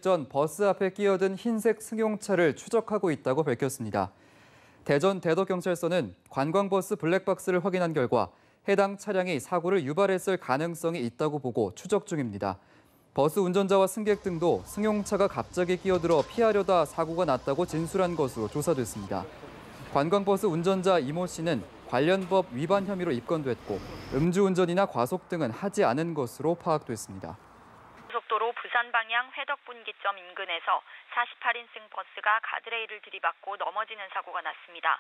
직전 버스 앞에 끼어든 흰색 승용차를 추적하고 있다고 밝혔습니다. 대전 대덕경찰서는 관광버스 블랙박스를 확인한 결과 해당 차량이 사고를 유발했을 가능성이 있다고 보고 추적 중입니다. 버스 운전자와 승객 등도 승용차가 갑자기 끼어들어 피하려다 사고가 났다고 진술한 것으로 조사됐습니다. 관광버스 운전자 이모 씨는 관련 법 위반 혐의로 입건됐고 음주운전이나 과속 등은 하지 않은 것으로 파악됐습니다. 고속도로 부산 방향 회덕분기점 인근에서 48인승 버스가 가드레일을 들이받고 넘어지는 사고가 났습니다.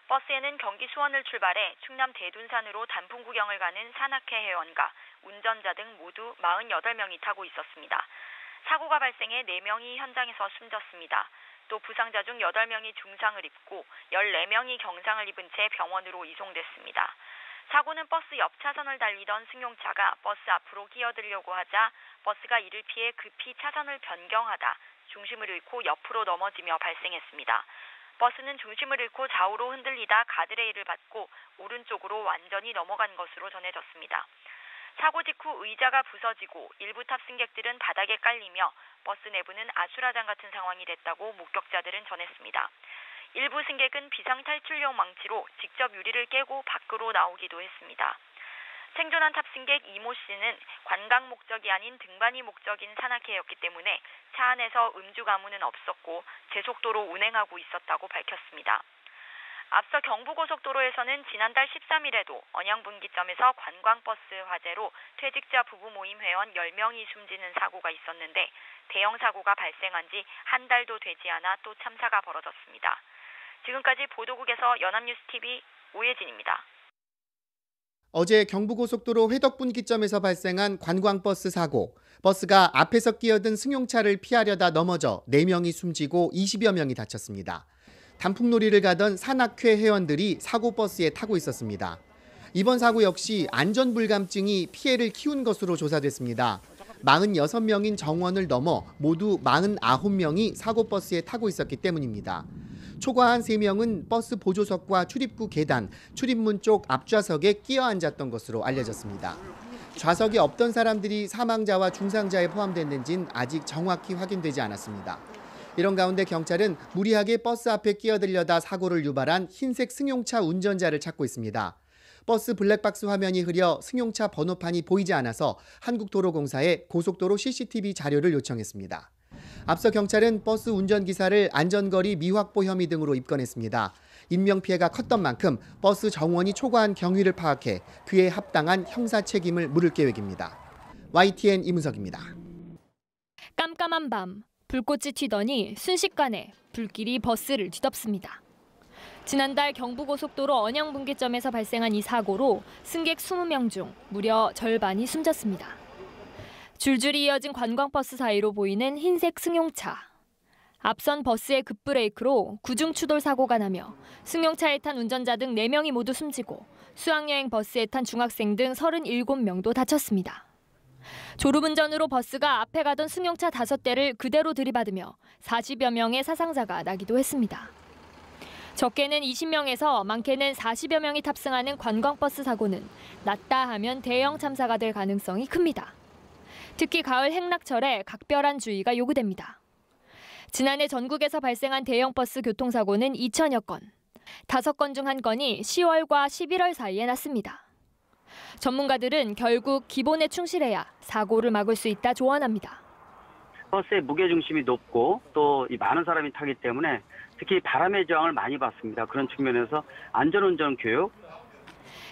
버스에는 경기 수원을 출발해 충남 대둔산으로 단풍 구경을 가는 산악회 회원과 운전자 등 모두 48명이 타고 있었습니다. 사고가 발생해 4명이 현장에서 숨졌습니다. 또 부상자 중 8명이 중상을 입고 14명이 경상을 입은 채 병원으로 이송됐습니다. 사고는 버스 옆 차선을 달리던 승용차가 버스 앞으로 끼어들려고 하자 버스가 이를 피해 급히 차선을 변경하다 중심을 잃고 옆으로 넘어지며 발생했습니다. 버스는 중심을 잃고 좌우로 흔들리다 가드레일을 받고 오른쪽으로 완전히 넘어간 것으로 전해졌습니다. 사고 직후 의자가 부서지고 일부 탑승객들은 바닥에 깔리며 버스 내부는 아수라장 같은 상황이 됐다고 목격자들은 전했습니다. 일부 승객은 비상탈출용 망치로 직접 유리를 깨고 밖으로 나오기도 했습니다. 생존한 탑승객 이모 씨는 관광 목적이 아닌 등반이 목적인 산악회였기 때문에 차 안에서 음주 가무는 없었고 제속도로 운행하고 있었다고 밝혔습니다. 앞서 경부고속도로에서는 지난달 13일에도 언양분기점에서 관광버스 화재로 퇴직자 부부 모임 회원 10명이 숨지는 사고가 있었는데 대형 사고가 발생한 지 한 달도 되지 않아 또 참사가 벌어졌습니다. 지금까지 보도국에서 연합뉴스TV 오예진입니다. 어제 경부고속도로 회덕분기점에서 발생한 관광버스 사고. 버스가 앞에서 끼어든 승용차를 피하려다 넘어져 4명이 숨지고 20여 명이 다쳤습니다. 단풍놀이를 가던 산악회 회원들이 사고버스에 타고 있었습니다. 이번 사고 역시 안전불감증이 피해를 키운 것으로 조사됐습니다. 46명인 정원을 넘어 모두 49명이 사고버스에 타고 있었기 때문입니다. 초과한 3명은 버스 보조석과 출입구 계단, 출입문 쪽 앞좌석에 끼어 앉았던 것으로 알려졌습니다. 좌석에 없던 사람들이 사망자와 중상자에 포함됐는지는 아직 정확히 확인되지 않았습니다. 이런 가운데 경찰은 무리하게 버스 앞에 끼어들려다 사고를 유발한 흰색 승용차 운전자를 찾고 있습니다. 버스 블랙박스 화면이 흐려 승용차 번호판이 보이지 않아서 한국도로공사에 고속도로 CCTV 자료를 요청했습니다. 앞서 경찰은 버스 운전기사를 안전거리 미확보 혐의 등으로 입건했습니다. 인명피해가 컸던 만큼 버스 정원이 초과한 경위를 파악해 그에 합당한 형사 책임을 물을 계획입니다. YTN 이문석입니다. 깜깜한 밤, 불꽃이 튀더니 순식간에 불길이 버스를 뒤덮습니다. 지난달 경부고속도로 언양분기점에서 발생한 이 사고로 승객 20명 중 무려 절반이 숨졌습니다. 줄줄이 이어진 관광버스 사이로 보이는 흰색 승용차. 앞선 버스의 급브레이크로 구중추돌 사고가 나며 승용차에 탄 운전자 등 4명이 모두 숨지고 수학여행 버스에 탄 중학생 등 37명도 다쳤습니다. 졸음운전으로 버스가 앞에 가던 승용차 5대를 그대로 들이받으며 40여 명의 사상자가 나기도 했습니다. 적게는 20명에서 많게는 40여 명이 탑승하는 관광버스 사고는 낮다 하면 대형 참사가 될 가능성이 큽니다. 특히 가을 행락철에 각별한 주의가 요구됩니다. 지난해 전국에서 발생한 대형 버스 교통사고는 2천여 건, 5건 중 1건이 10월과 11월 사이에 났습니다. 전문가들은 결국 기본에 충실해야 사고를 막을 수 있다 조언합니다. 버스의 무게중심이 높고 또 많은 사람이 타기 때문에 특히 바람의 저항을 많이 받습니다. 그런 측면에서 안전운전 교육.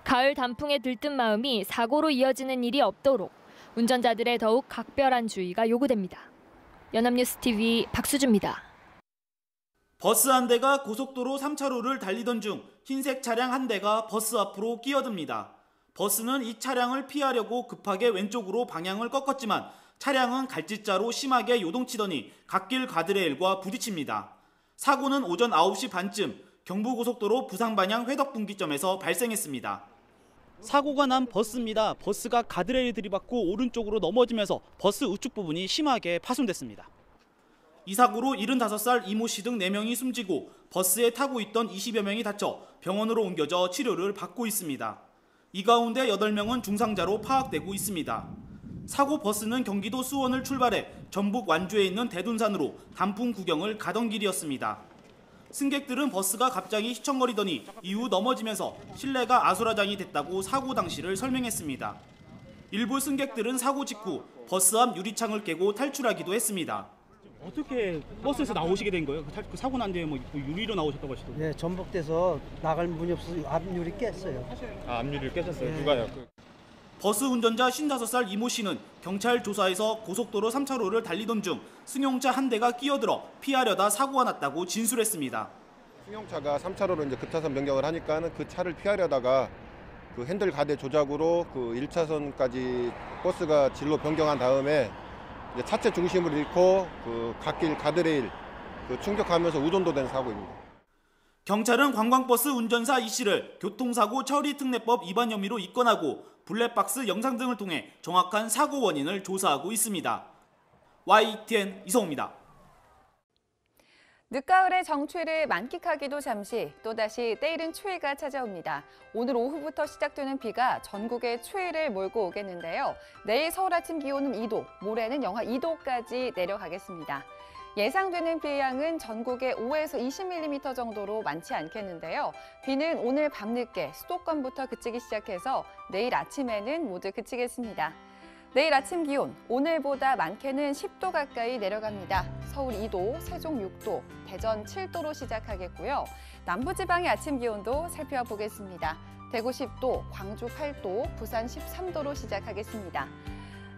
가을 단풍에 들뜬 마음이 사고로 이어지는 일이 없도록 운전자들의 더욱 각별한 주의가 요구됩니다. 연합뉴스TV 박수주입니다. 버스 한 대가 고속도로 3차로를 달리던 중 흰색 차량 한 대가 버스 앞으로 끼어듭니다. 버스는 이 차량을 피하려고 급하게 왼쪽으로 방향을 꺾었지만 차량은 갈짓자로 심하게 요동치더니 갓길 가드레일과 부딪힙니다. 사고는 오전 9시 반쯤 경부고속도로 부산 방향 회덕분기점에서 발생했습니다. 사고가 난 버스입니다. 버스가 가드레일 들이받고 오른쪽으로 넘어지면서 버스 우측 부분이 심하게 파손됐습니다. 이 사고로 75살 이모 씨 등 4명이 숨지고 버스에 타고 있던 20여 명이 다쳐 병원으로 옮겨져 치료를 받고 있습니다. 이 가운데 8명은 중상자로 파악되고 있습니다. 사고 버스는 경기도 수원을 출발해 전북 완주에 있는 대둔산으로 단풍 구경을 가던 길이었습니다. 승객들은 버스가 갑자기 휘청거리더니 이후 넘어지면서 실내가 아수라장이 됐다고 사고 당시를 설명했습니다. 일부 승객들은 사고 직후 버스 앞 유리창을 깨고 탈출하기도 했습니다. 어떻게 버스에서 나오시게 된 거예요? 그 사고 난 뒤에 뭐 유리로 나오셨다고 하시더라고요. 네, 전복돼서 나갈 문이 없어서 앞유리 깼어요. 아, 앞유리를 깨셨어요? 네. 누가요? 버스 운전자 55살 이모 씨는 경찰 조사에서 고속도로 3차로를 달리던 중 승용차 한 대가 끼어들어 피하려다 사고가 났다고 진술했습니다. 승용차가 3차로로 이제 급차선 변경을 하니까는 그 차를 피하려다가 그 핸들 가대 조작으로 그 1차선까지 버스가 진로 변경한 다음에 이제 차체 중심을 잃고 그 갓길 가드레일 그 충격하면서 우존도된 사고입니다. 경찰은 관광버스 운전사 이 씨를 교통사고 처리특례법 위반 혐의로 입건하고 블랙박스 영상 등을 통해 정확한 사고 원인을 조사하고 있습니다. YTN 이성호입니다. 늦가을의 정취를 만끽하기도 잠시 또다시 때이른 추위가 찾아옵니다. 오늘 오후부터 시작되는 비가 전국에 추위를 몰고 오겠는데요. 내일 서울 아침 기온은 2도, 모레는 영하 2도까지 내려가겠습니다. 예상되는 비의 양은 전국에 5에서 20mm 정도로 많지 않겠는데요. 비는 오늘 밤늦게 수도권부터 그치기 시작해서 내일 아침에는 모두 그치겠습니다. 내일 아침 기온, 오늘보다 많게는 10도 가까이 내려갑니다. 서울 2도, 세종 6도, 대전 7도로 시작하겠고요. 남부지방의 아침 기온도 살펴보겠습니다. 대구 10도, 광주 8도, 부산 13도로 시작하겠습니다.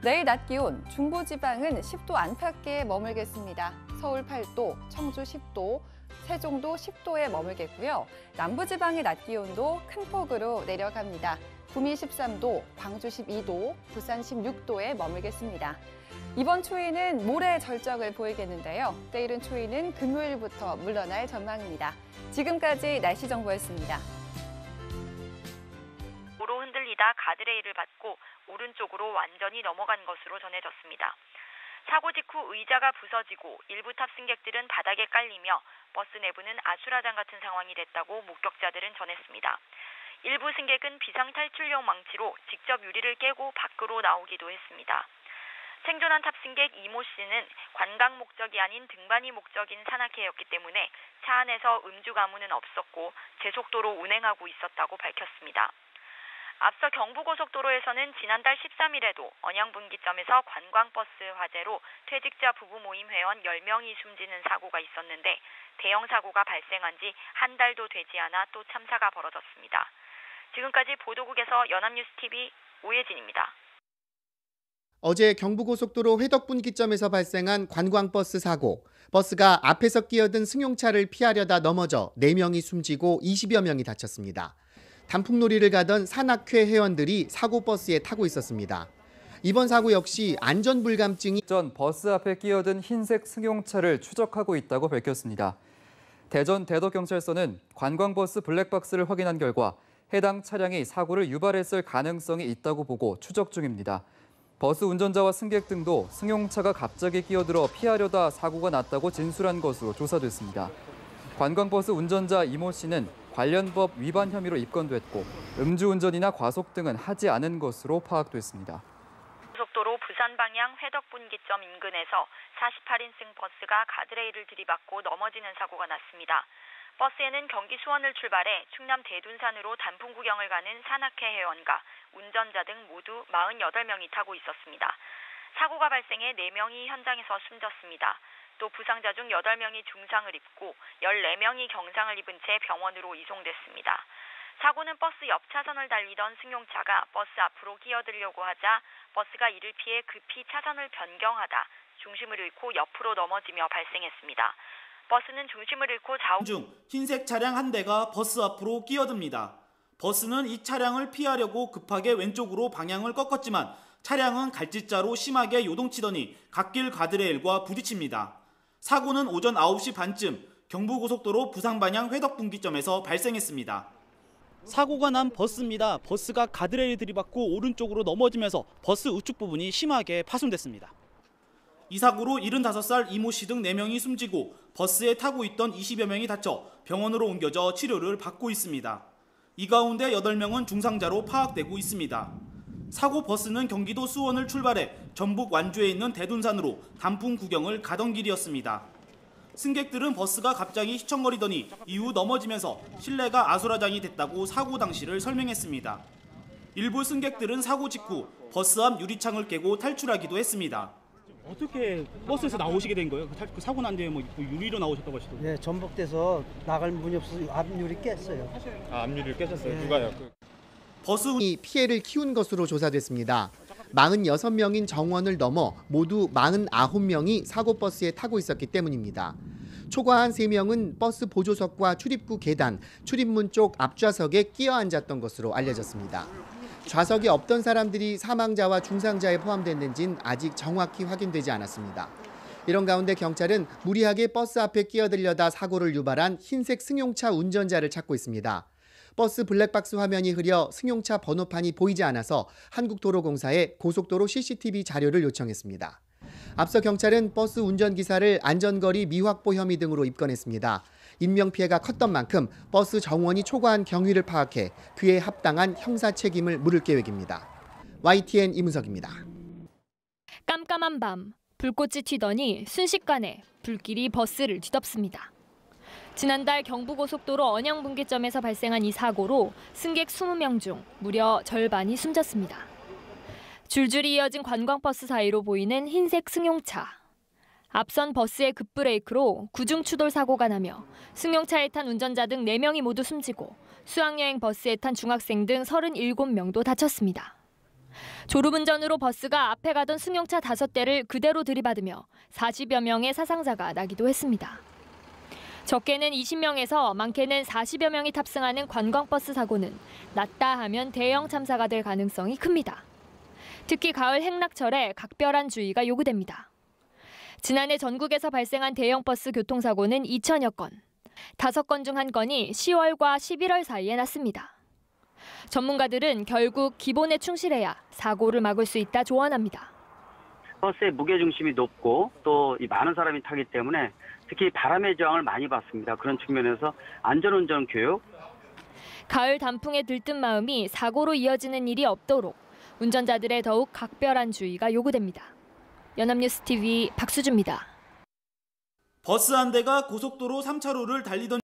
내일 낮 기온, 중부지방은 10도 안팎에 머물겠습니다. 서울 8도, 청주 10도, 세종도 10도에 머물겠고요. 남부지방의 낮 기온도 큰 폭으로 내려갑니다. 구미 13도, 광주 12도, 부산 16도에 머물겠습니다. 이번 추위는 모레 절정을 보이겠는데요. 때이른 추위는 금요일부터 물러날 전망입니다. 지금까지 날씨 정보였습니다. 도로 흔들리다 가드레일을 받고 오른쪽으로 완전히 넘어간 것으로 전해졌습니다. 사고 직후 의자가 부서지고 일부 탑승객들은 바닥에 깔리며 버스 내부는 아수라장 같은 상황이 됐다고 목격자들은 전했습니다. 일부 승객은 비상탈출용 망치로 직접 유리를 깨고 밖으로 나오기도 했습니다. 생존한 탑승객 이모 씨는 관광 목적이 아닌 등반이 목적인 산악회였기 때문에 차 안에서 음주 가무는 없었고 제속도로 운행하고 있었다고 밝혔습니다. 앞서 경부고속도로에서는 지난달 13일에도 언양분기점에서 관광버스 화재로 퇴직자 부부 모임 회원 10명이 숨지는 사고가 있었는데 대형 사고가 발생한 지 한 달도 되지 않아 또 참사가 벌어졌습니다. 지금까지 보도국에서 연합뉴스TV 오예진입니다. 어제 경부고속도로 회덕분기점에서 발생한 관광버스 사고. 버스가 앞에서 끼어든 승용차를 피하려다 넘어져 4명이 숨지고 20여 명이 다쳤습니다. 단풍놀이를 가던 산악회 회원들이 사고버스에 타고 있었습니다. 이번 사고 역시 안전불감증이 전 버스 앞에 끼어든 흰색 승용차를 추적하고 있다고 밝혔습니다. 대전 대덕경찰서는 관광버스 블랙박스를 확인한 결과 해당 차량이 사고를 유발했을 가능성이 있다고 보고 추적 중입니다. 버스 운전자와 승객 등도 승용차가 갑자기 끼어들어 피하려다 사고가 났다고 진술한 것으로 조사됐습니다. 관광버스 운전자 이모 씨는 관련 법 위반 혐의로 입건됐고 음주운전이나 과속 등은 하지 않은 것으로 파악됐습니다. 고속도로 부산 방향 회덕분기점 인근에서 48인승 버스가 가드레일을 들이받고 넘어지는 사고가 났습니다. 버스에는 경기 수원을 출발해 충남 대둔산으로 단풍 구경을 가는 산악회 회원과 운전자 등 모두 48명이 타고 있었습니다. 사고가 발생해 4명이 현장에서 숨졌습니다. 또 부상자 중 8명이 중상을 입고 14명이 경상을 입은 채 병원으로 이송됐습니다. 사고는 버스 옆 차선을 달리던 승용차가 버스 앞으로 끼어들려고 하자 버스가 이를 피해 급히 차선을 변경하다 중심을 잃고 옆으로 넘어지며 발생했습니다. 버스는 중심을 잃고 좌우 중 흰색 차량 한 대가 버스 앞으로 끼어듭니다. 버스는 이 차량을 피하려고 급하게 왼쪽으로 방향을 꺾었지만 차량은 갈짓자로 심하게 요동치더니 갓길 가드레일과 부딪힙니다. 사고는 오전 9시 반쯤 경부고속도로 부산 방향 회덕분기점에서 발생했습니다. 사고가 난 버스입니다. 버스가 가드레일 들이받고 오른쪽으로 넘어지면서 버스 우측 부분이 심하게 파손됐습니다. 이 사고로 75살 이모 씨 등 4명이 숨지고 버스에 타고 있던 20여 명이 다쳐 병원으로 옮겨져 치료를 받고 있습니다. 이 가운데 8명은 중상자로 파악되고 있습니다. 사고 버스는 경기도 수원을 출발해 전북 완주에 있는 대둔산으로 단풍 구경을 가던 길이었습니다. 승객들은 버스가 갑자기 휘청거리더니 이후 넘어지면서 실내가 아수라장이 됐다고 사고 당시를 설명했습니다. 일부 승객들은 사고 직후 버스 앞 유리창을 깨고 탈출하기도 했습니다. 어떻게 버스에서 나오시게 된 거예요? 그 사고 난 뒤에 뭐 유리로 나오셨다고 하시던데. 네, 전복돼서 나갈 문이 없어서 앞유리 깼어요. 아, 앞유리를 깨셨어요? 네. 누가요? 이 피해를 키운 것으로 조사됐습니다. 46명인 정원을 넘어 모두 49명이 사고버스에 타고 있었기 때문입니다. 초과한 3명은 버스 보조석과 출입구 계단, 출입문 쪽 앞좌석에 끼어 앉았던 것으로 알려졌습니다. 좌석에 없던 사람들이 사망자와 중상자에 포함됐는지는 아직 정확히 확인되지 않았습니다. 이런 가운데 경찰은 무리하게 버스 앞에 끼어들려다 사고를 유발한 흰색 승용차 운전자를 찾고 있습니다. 버스 블랙박스 화면이 흐려 승용차 번호판이 보이지 않아서 한국도로공사에 고속도로 CCTV 자료를 요청했습니다. 앞서 경찰은 버스 운전기사를 안전거리 미확보 혐의 등으로 입건했습니다. 인명피해가 컸던 만큼 버스 정원이 초과한 경위를 파악해 그에 합당한 형사 책임을 물을 계획입니다. YTN 이문석입니다. 깜깜한 밤, 불꽃이 튀더니 순식간에 불길이 버스를 뒤덮습니다. 지난달 경부고속도로 언양분기점에서 발생한 이 사고로 승객 20명 중 무려 절반이 숨졌습니다. 줄줄이 이어진 관광버스 사이로 보이는 흰색 승용차. 앞선 버스의 급브레이크로 구중추돌 사고가 나며 승용차에 탄 운전자 등 4명이 모두 숨지고 수학여행 버스에 탄 중학생 등 37명도 다쳤습니다. 졸음운전으로 버스가 앞에 가던 승용차 5대를 그대로 들이받으며 40여 명의 사상자가 나기도 했습니다. 적게는 20명에서 많게는 40여 명이 탑승하는 관광버스 사고는 낮다 하면 대형 참사가 될 가능성이 큽니다. 특히 가을 행락철에 각별한 주의가 요구됩니다. 지난해 전국에서 발생한 대형 버스 교통사고는 2천여 건, 5건 중 1건이 10월과 11월 사이에 났습니다. 전문가들은 결국 기본에 충실해야 사고를 막을 수 있다 조언합니다. 버스의 무게중심이 높고 또 이 많은 사람이 타기 때문에 특히 바람의 저항을 많이 받습니다. 그런 측면에서 안전운전 교육. 가을 단풍에 들뜬 마음이 사고로 이어지는 일이 없도록 운전자들의 더욱 각별한 주의가 요구됩니다. 연합뉴스TV 박수주입니다. 버스 한 대가 고속도로 3차로를 달리던